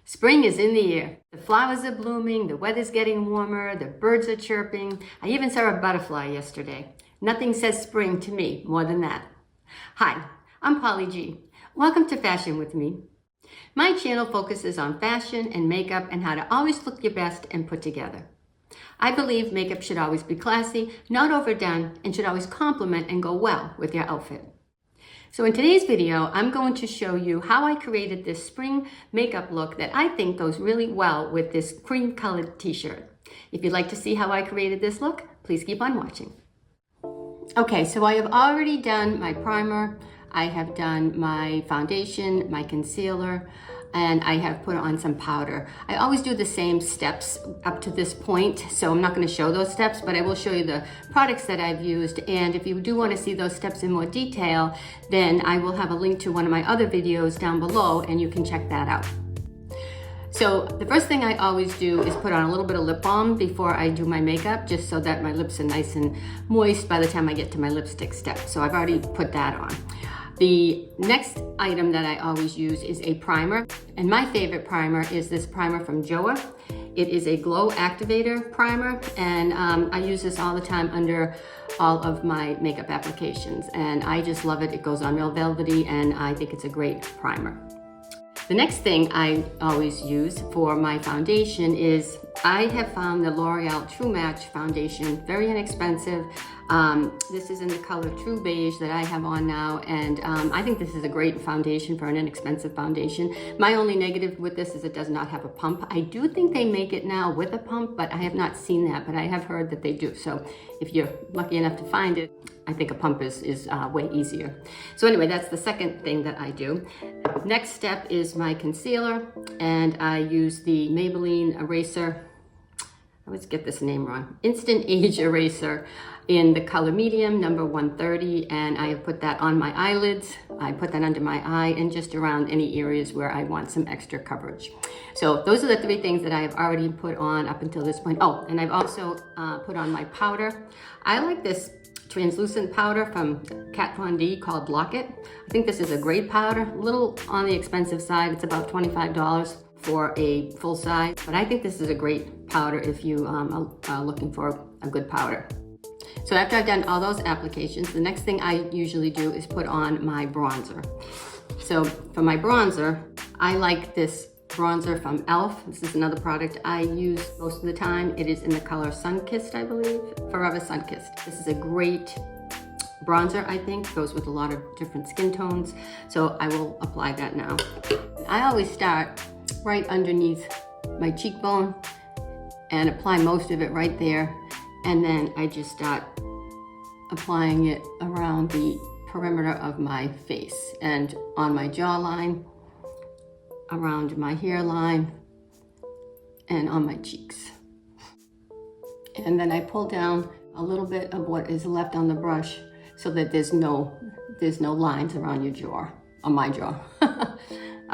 Spring is in the air. The flowers are blooming, the weather's getting warmer, the birds are chirping. I even saw a butterfly yesterday. Nothing says spring to me more than that. Hi, I'm Polly G. Welcome to Fashion with Me. My channel focuses on fashion and makeup and how to always look your best and put together. I believe makeup should always be classy, not overdone, and should always complement and go well with your outfit. So in today's video, I'm going to show you how I created this spring makeup look that I think goes really well with this cream colored t-shirt. If you'd like to see how I created this look, please keep on watching. Okay, so I have already done my primer, I have done my foundation, my concealer, and I have put on some powder. I always do the same steps up to this point, so I'm not going to show those steps, but I will show you the products that I've used. And if you do want to see those steps in more detail, then I will have a link to one of my other videos down below and you can check that out. So the first thing I always do is put on a little bit of lip balm before I do my makeup, just so that my lips are nice and moist by the time I get to my lipstick step. So I've already put that on. The next item that I always use is a primer, and my favorite primer is this primer from Joa. It is a glow activator primer, and I use this all the time under all of my makeup applications, and I just love it. It goes on real velvety, and I think it's a great primer. The next thing I always use for my foundation is I have found the L'Oreal True Match foundation very inexpensive. This is in the color True Beige that I have on now, and I think this is a great foundation for an inexpensive foundation. My only negative with this is it does not have a pump. I do think they make it now with a pump, but I have not seen that, but I have heard that they do. So if you're lucky enough to find it, I think a pump is way easier. So anyway, that's the second thing that I do. Next step is my concealer, and I use the Maybelline eraser. I always get this name wrong. Instant Age Eraser in the color medium, number 130, and I have put that on my eyelids. I put that under my eye and just around any areas where I want some extra coverage. So those are the three things that I have already put on up until this point. Oh, and I've also put on my powder. I like this translucent powder from Kat Von D called Lock It. I think this is a great powder, a little on the expensive side. It's about $25 for a full size, but I think this is a great powder if you are looking for a good powder. So after I've done all those applications, the next thing I usually do is put on my bronzer. So for my bronzer, I like this bronzer from e.l.f. This is another product I use most of the time. It is in the color Sunkissed, I believe, Forever Sunkissed. This is a great bronzer, I think. Goes with a lot of different skin tones. So I will apply that now. I always start right underneath my cheekbone and apply most of it right there. And then I just start applying it around the perimeter of my face and on my jawline, around my hairline, and on my cheeks. And then I pull down a little bit of what is left on the brush so that there's no lines around your jaw, on my jaw.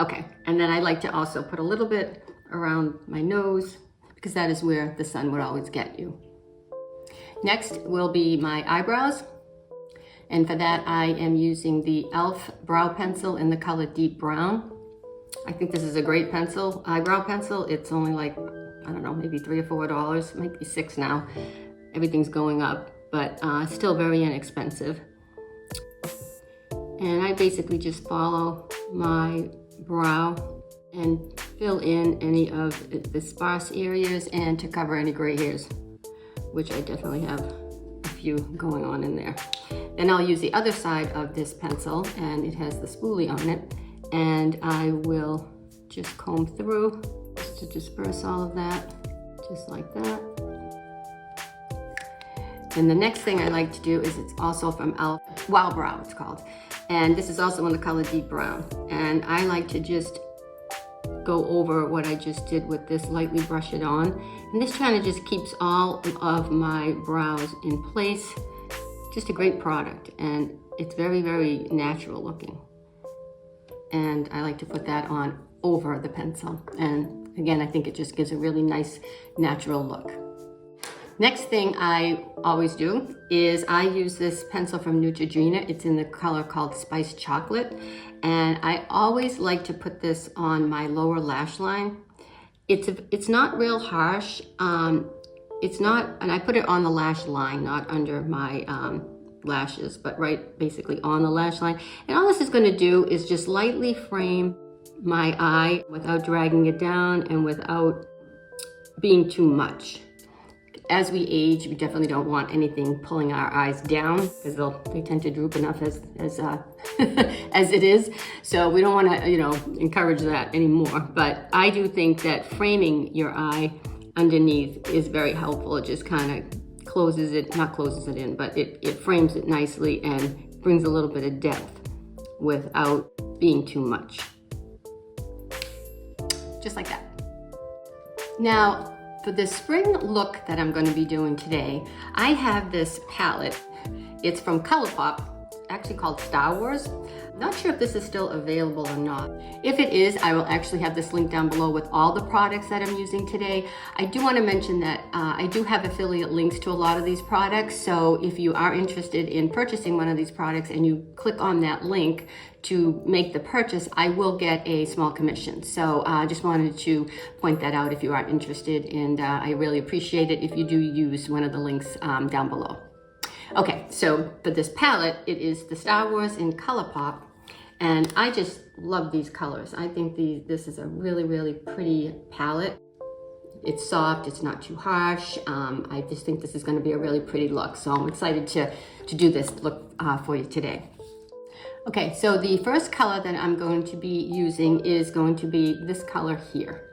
Okay, and then I like to also put a little bit around my nose because that is where the sun would always get you. Next will be my eyebrows. And for that, I am using the e.l.f. brow pencil in the color Deep Brown. I think this is a great pencil, eyebrow pencil. It's only like, I don't know, maybe $3 or $4, might be $6 now. Everything's going up, but still very inexpensive. And I basically just follow my brow and fill in any of the sparse areas and to cover any gray hairs, which I definitely have a few going on in there. Then I'll use the other side of this pencil, and it has the spoolie on it, and I will just comb through just to disperse all of that, just like that. And the next thing I like to do is, it's also from e.l.f. Wow Brow, it's called. And this is also in the color Deep Brown. And I like to just go over what I just did with this, lightly brush it on. And this kind of just keeps all of my brows in place. Just a great product, and it's very, very natural looking. And I like to put that on over the pencil. And again, I think it just gives a really nice natural look. Next thing I always do is I use this pencil from Neutrogena. It's in the color called Spiced Chocolate. And I always like to put this on my lower lash line. It's not real harsh. It's not, and I put it on the lash line, not under my lashes, but right basically on the lash line. And all this is going to do is just lightly frame my eye without dragging it down and without being too much. As we age, we definitely don't want anything pulling our eyes down because they tend to droop enough as as it is. So we don't want to, encourage that anymore. But I do think that framing your eye underneath is very helpful. It just kind of closes it, not closes it in, but it frames it nicely and brings a little bit of depth without being too much. Just like that. Now, for the spring look that I'm going to be doing today, I have this palette. It's from ColourPop, actually called Star Wars. Not sure if this is still available or not. If it is, I will actually have this link down below with all the products that I'm using today. I do want to mention that I do have affiliate links to a lot of these products. So if you are interested in purchasing one of these products and you click on that link to make the purchase, I will get a small commission. So I just wanted to point that out if you are interested, and I really appreciate it if you do use one of the links down below. Okay, so for this palette, it is the Star Wars in ColourPop, and I just love these colors. I think this is a really, really pretty palette. It's soft, it's not too harsh. I just think this is going to be a really pretty look, so I'm excited to do this look for you today. Okay, so the first color that I'm going to be using is going to be this color here.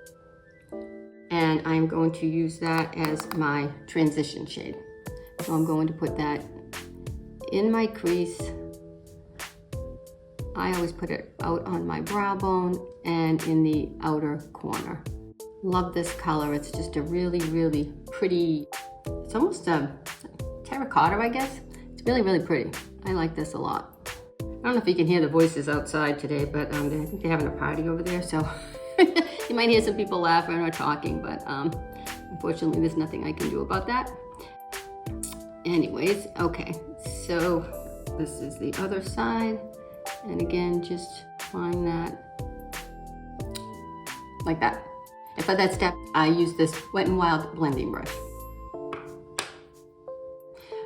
And I'm going to use that as my transition shade. So I'm going to put that in my crease. I always put it out on my brow bone and in the outer corner. Love this color. It's just a really, really pretty, it's almost a terracotta, I guess. It's really, really pretty. I like this a lot. I don't know if you can hear the voices outside today, but I think they're having a party over there, so you might hear some people laughing or talking, but unfortunately there's nothing I can do about that. Anyways, okay, so this is the other side, and again, just applying that like that. And for that step, I use this Wet n Wild blending brush.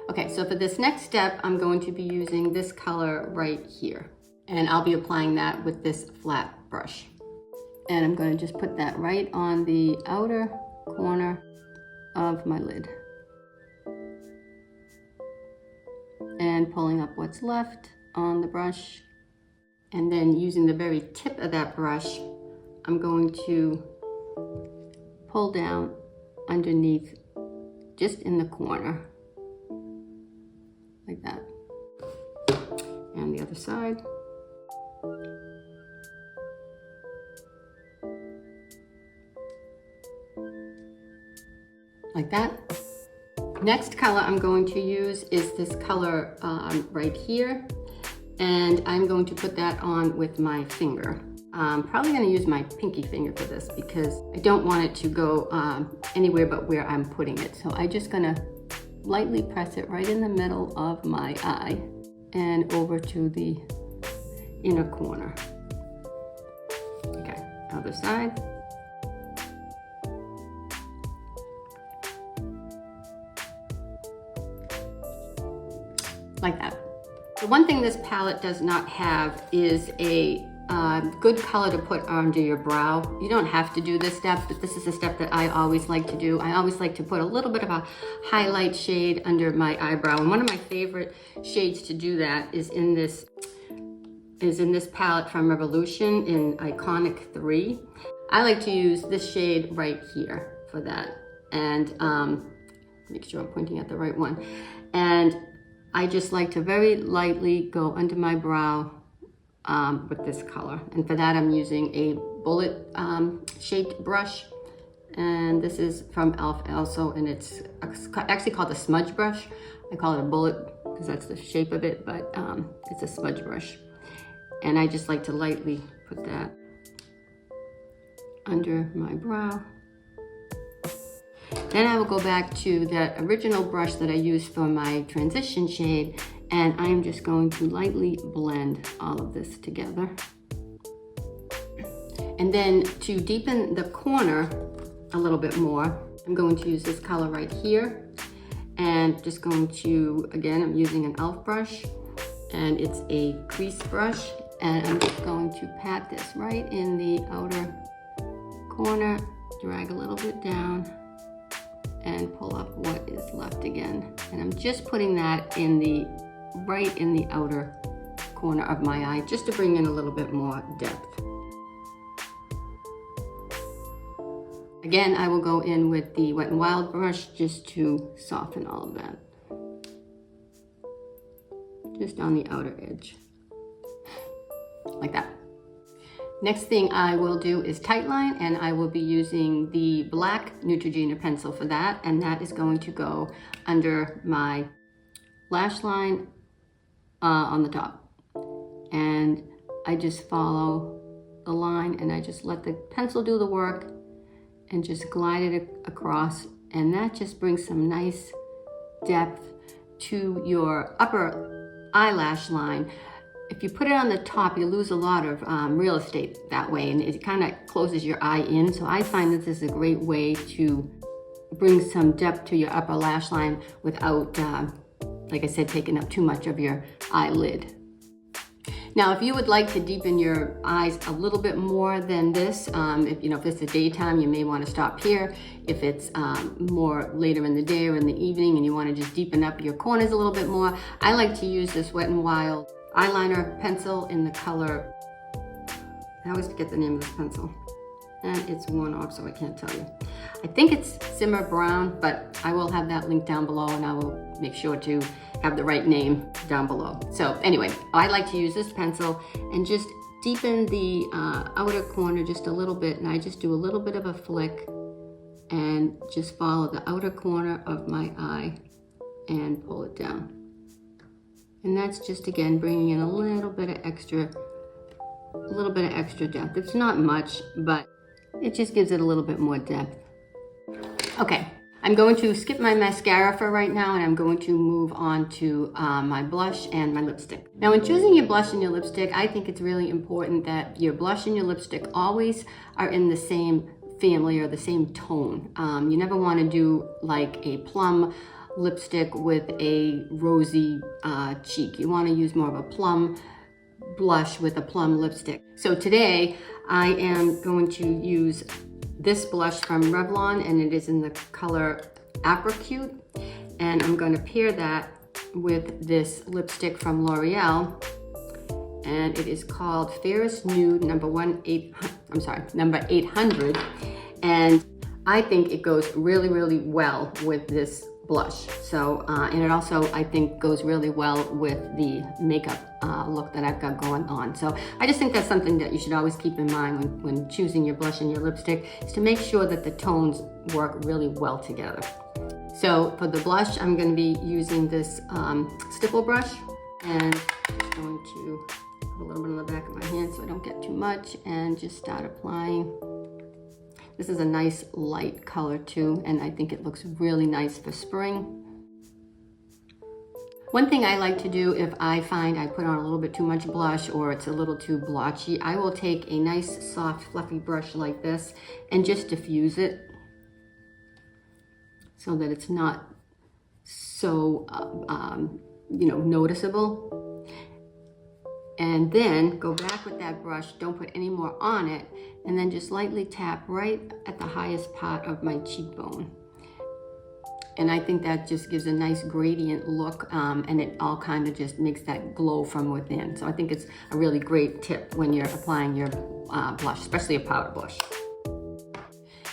Okay, so for this next step, I'm going to be using this color right here. And I'll be applying that with this flat brush. And I'm going to just put that right on the outer corner of my lid. And pulling up what's left on the brush. And then using the very tip of that brush, I'm going to pull down underneath, just in the corner. Like that. And the other side. Like that. Next color I'm going to use is this color right here. And I'm going to put that on with my finger. I'm probably going to use my pinky finger for this because I don't want it to go anywhere but where I'm putting it. So I'm just going to lightly press it right in the middle of my eye and over to the inner corner. Okay, other side. Like that. The one thing this palette does not have is a good color to put under your brow. You don't have to do this step, but this is a step that I always like to do. I always like to put a little bit of a highlight shade under my eyebrow. And one of my favorite shades to do that is in this palette from Revolution in Iconic 3. I like to use this shade right here for that. And make sure I'm pointing at the right one. And I just like to very lightly go under my brow with this color. And for that, I'm using a bullet shaped brush. And this is from e.l.f. also, and it's actually called a smudge brush. I call it a bullet because that's the shape of it, but it's a smudge brush. And I just like to lightly put that under my brow. Then I will go back to the original brush that I used for my transition shade, and I'm just going to lightly blend all of this together. And then to deepen the corner a little bit more, I'm going to use this color right here, and just going to, again, I'm using an e.l.f. brush, and it's a crease brush, and I'm just going to pat this right in the outer corner, drag a little bit down, and pull up what is left again. And I'm just putting that right in the outer corner of my eye, just to bring in a little bit more depth. Again, I will go in with the Wet n Wild brush just to soften all of that. Just on the outer edge, like that. Next thing I will do is tightline, and I will be using the black Neutrogena pencil for that, and that is going to go under my lash line on the top. And I just follow the line, and I just let the pencil do the work and just glide it across, and that just brings some nice depth to your upper eyelash line. If you put it on the top, you lose a lot of real estate that way, and it kind of closes your eye in. So I find that this is a great way to bring some depth to your upper lash line without, like I said, taking up too much of your eyelid. Now, if you would like to deepen your eyes a little bit more than this, if it's the daytime, you may want to stop here. If it's more later in the day or in the evening and you want to just deepen up your corners a little bit more, I like to use this Wet n Wild eyeliner pencil in the color, I always forget the name of this pencil, and it's worn off, so I can't tell you. I think it's Simmer Brown, but I will have that link down below, and I will make sure to have the right name down below. So anyway, I like to use this pencil and just deepen the outer corner just a little bit, and I just do a little bit of a flick and just follow the outer corner of my eye and pull it down. And that's just, again, bringing in a little bit of extra depth. It's not much, but it just gives it a little bit more depth. Okay, I'm going to skip my mascara for right now, and I'm going to move on to my blush and my lipstick. Now, in choosing your blush and your lipstick, I think it's really important that your blush and your lipstick always are in the same family or the same tone. You never want to do like a plum lipstick with a rosy cheek. You want to use more of a plum blush with a plum lipstick. So today I am going to use this blush from Revlon, and it is in the color Apricot, and I'm going to pair that with this lipstick from L'Oreal, and it is called Fairest Nude number 800, and I think it goes really, really well with this blush. So, and it also, I think, goes really well with the makeup look that I've got going on. So I just think that's something that you should always keep in mind when choosing your blush and your lipstick, is to make sure that the tones work really well together. So for the blush, I'm going to be using this stipple brush, and I'm going to put a little bit on the back of my hand so I don't get too much, and just start applying. This is a nice light color too, and I think it looks really nice for spring. One thing I like to do if I find I put on a little bit too much blush or it's a little too blotchy, I will take a nice soft fluffy brush like this and just diffuse it so that it's not so noticeable. And then go back with that brush, don't put any more on it, and then just lightly tap right at the highest part of my cheekbone. And I think that just gives a nice gradient look, and it all kind of just makes that glow from within. So I think it's a really great tip when you're applying your blush, especially a powder blush.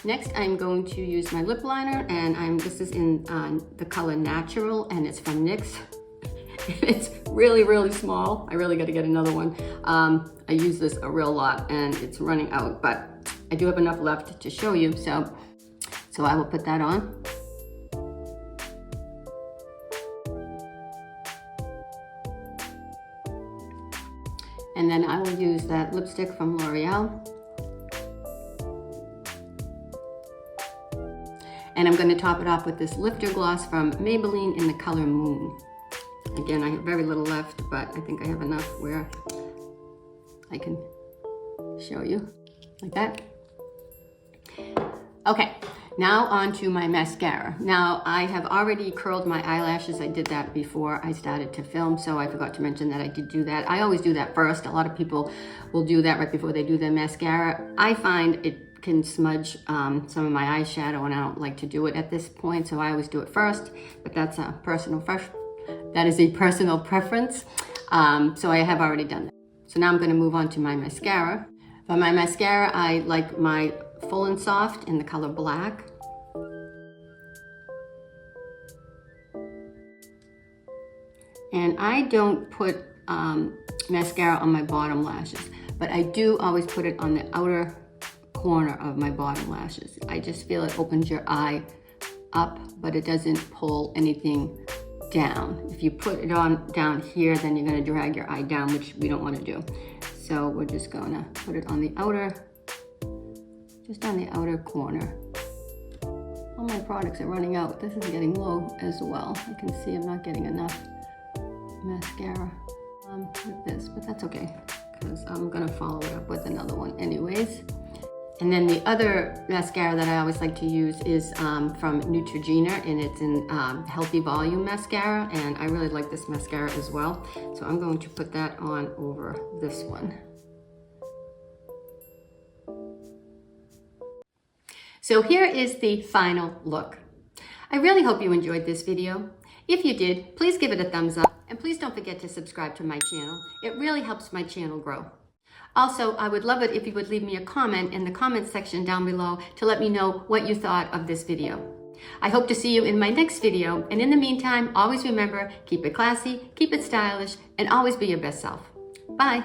Next, I'm going to use my lip liner, and this is in the color Natural, and it's from NYX. It's really, really small. I really got to get another one. I use this a real lot, and it's running out, but I do have enough left to show you, so I will put that on. And then I will use that lipstick from L'Oreal. And I'm going to top it off with this lifter gloss from Maybelline in the color Moon. Again, I have very little left, but I think I have enough where I can show you like that. Okay, now on to my mascara. Now I have already curled my eyelashes. I did that before I started to film, so I forgot to mention that I did do that. I always do that first. A lot of people will do that right before they do their mascara. I find it can smudge some of my eyeshadow, and I don't like to do it at this point, so I always do it first, but that's a personal preference. So I have already done that. So now I'm going to move on to my mascara. For my mascara, I like my Full and Soft in the color Black. And I don't put mascara on my bottom lashes, but I do always put it on the outer corner of my bottom lashes. I just feel it opens your eye up, but it doesn't pull anything down. If you put it on down here, then you're going to drag your eye down, which we don't want to do. So we're just going to put it on the outer, just on the outer corner. All my products are running out. This is getting low as well. You can see I'm not getting enough mascara with this, but that's okay, because I'm going to follow it up with another one anyways. And then the other mascara that I always like to use is from Neutrogena, and it's in Healthy Volume Mascara, and I really like this mascara as well. So I'm going to put that on over this one. So here is the final look. I really hope you enjoyed this video. If you did, please give it a thumbs up, and please don't forget to subscribe to my channel. It really helps my channel grow. Also, I would love it if you would leave me a comment in the comment section down below to let me know what you thought of this video. I hope to see you in my next video, and in the meantime, always remember, keep it classy, keep it stylish, and always be your best self. Bye!